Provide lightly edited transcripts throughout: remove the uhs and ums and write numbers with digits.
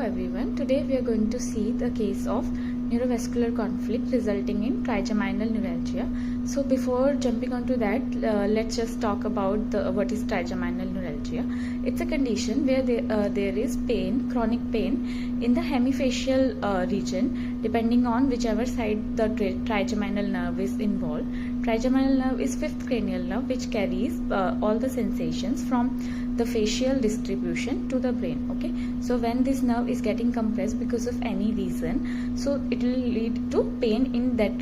everyone. Today we are going to see the case of neurovascular conflict resulting in trigeminal neuralgia. So before jumping onto that, let's just talk about what is trigeminal neuralgia. It's a condition where there is pain, chronic pain in the hemifacial region, depending on whichever side the trigeminal nerve is involved. Trigeminal nerve is fifth cranial nerve, which carries all the sensations from the facial distribution to the brain. Okay, so when this nerve is getting compressed because of any reason, so it will lead to pain in that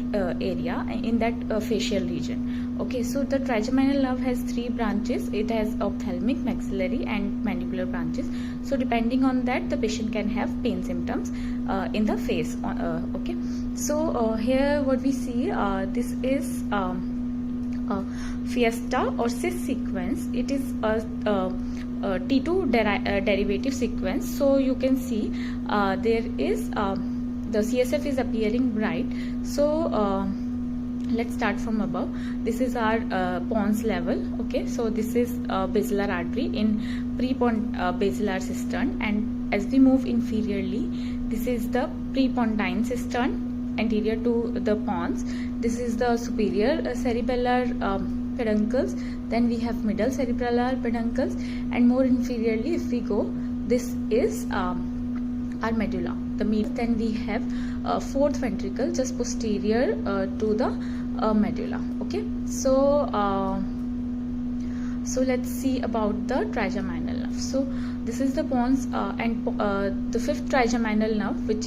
area, in that facial region. Okay, so the trigeminal nerve has three branches. It has ophthalmic, maxillary and mandibular branches. So depending on that, the patient can have pain symptoms in the face. Okay, so here what we see, this is fiesta or cis sequence. It is a T2 derivative sequence. So you can see there is the CSF is appearing bright. So let's start from above. This is our pons level. Okay, so this is basilar artery in pre-basilar cistern, and as we move inferiorly, this is the prepontine cistern anterior to the pons. This is the superior cerebellar peduncles. Then we have middle cerebellar peduncles, and more inferiorly if we go, this is our medulla. Then we have fourth ventricle just posterior to the medulla. Okay, so so let's see about the trigeminal nerve. So this is the pons and the fifth trigeminal nerve, which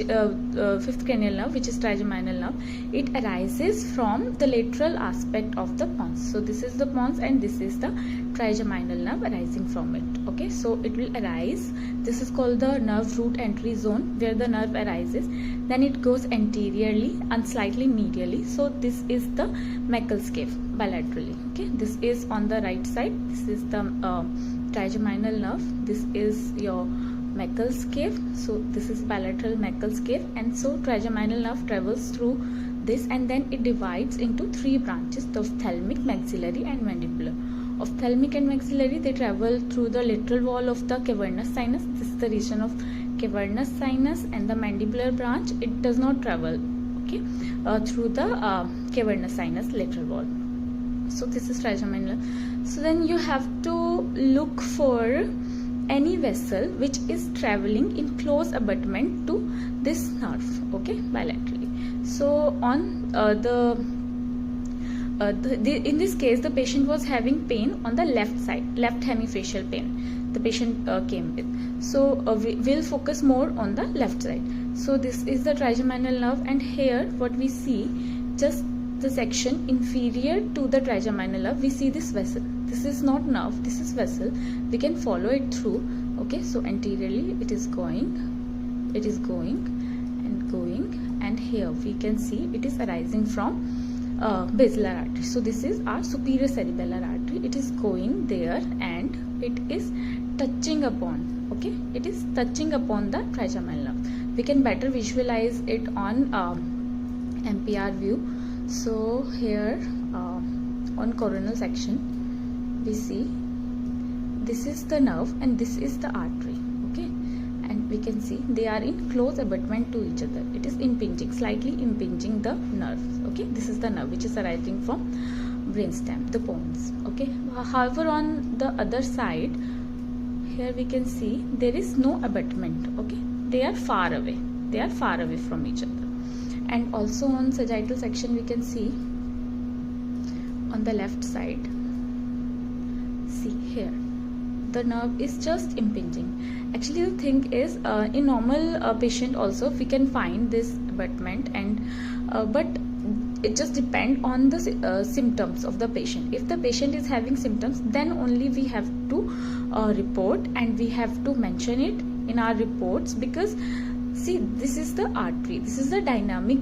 fifth cranial nerve, which is trigeminal nerve. It arises from the lateral aspect of the pons. So this is the pons and this is the trigeminal nerve arising from it. Okay, so it will arise. This is called the nerve root entry zone, where the nerve arises. Then it goes anteriorly and slightly medially. So this is the Meckel's cave bilaterally. Okay, this is on the right side. This is the trigeminal nerve. This is your Meckel's cave. So this is bilateral Meckel's cave, and so trigeminal nerve travels through this, and then it divides into three branches: the ophthalmic, maxillary and mandibular. Ophthalmic and maxillary, they travel through the lateral wall of the cavernous sinus. This is the region of cavernous sinus, and the mandibular branch, it does not travel, okay, through the cavernous sinus lateral wall. So this is trigeminal. So then you have to look for any vessel which is traveling in close abutment to this nerve, okay, bilaterally. So on in this case, the patient was having pain on the left side, left hemifacial pain the patient came with. So we'll focus more on the left side. So this is the trigeminal nerve, and here what we see, just the section inferior to the trigeminal nerve, we see this vessel. This is not nerve, this is vessel. We can follow it through. Okay, so anteriorly it is going and going, and here we can see it is arising from basilar artery. So this is our superior cerebellar artery. It is going there and it is touching upon, okay, it is touching upon the trigeminal nerve. We can better visualize it on MPR view. So here on coronal section, we see this is the nerve and this is the artery. Okay, and we can see they are in close abutment to each other. It is impinging, slightly impinging the nerve. Okay, this is the nerve which is arising from brainstem, the pons. Okay, however, on the other side, here we can see there is no abutment. Okay, they are far away. They are far away from each other. And also on sagittal section, we can see on the left side, see here, the nerve is just impinging. Actually, the thing is, in normal patient also we can find this abutment, and but it just depends on the symptoms of the patient. If the patient is having symptoms, then only we have to report, and we have to mention it in our reports, because see, this is the artery, this is the dynamic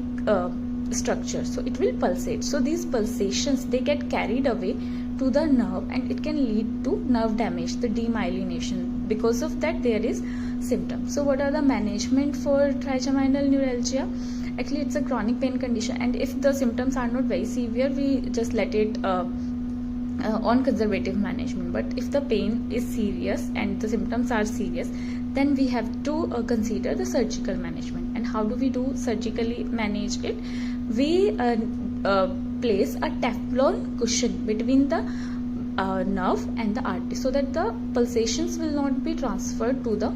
structure, so it will pulsate. So these pulsations, they get carried away to the nerve, and it can lead to nerve damage, the demyelination. Because of that, there is symptoms. So what are the management for trigeminal neuralgia? Actually, it's a chronic pain condition, and if the symptoms are not very severe, we just let it on conservative management. But if the pain is serious and the symptoms are serious, Then we have to consider the surgical management. And how do we do surgically manage it? We place a Teflon cushion between the nerve and the artery, so that the pulsations will not be transferred to the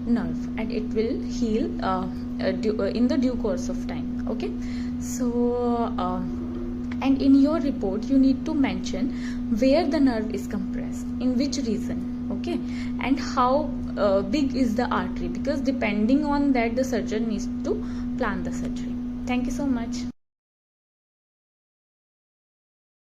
nerve, and it will heal in the due course of time. Okay, so and in your report you need to mention where the nerve is compressed, in which region, okay, and how big is the artery, because depending on that the surgeon needs to plan the surgery. Thank you so much.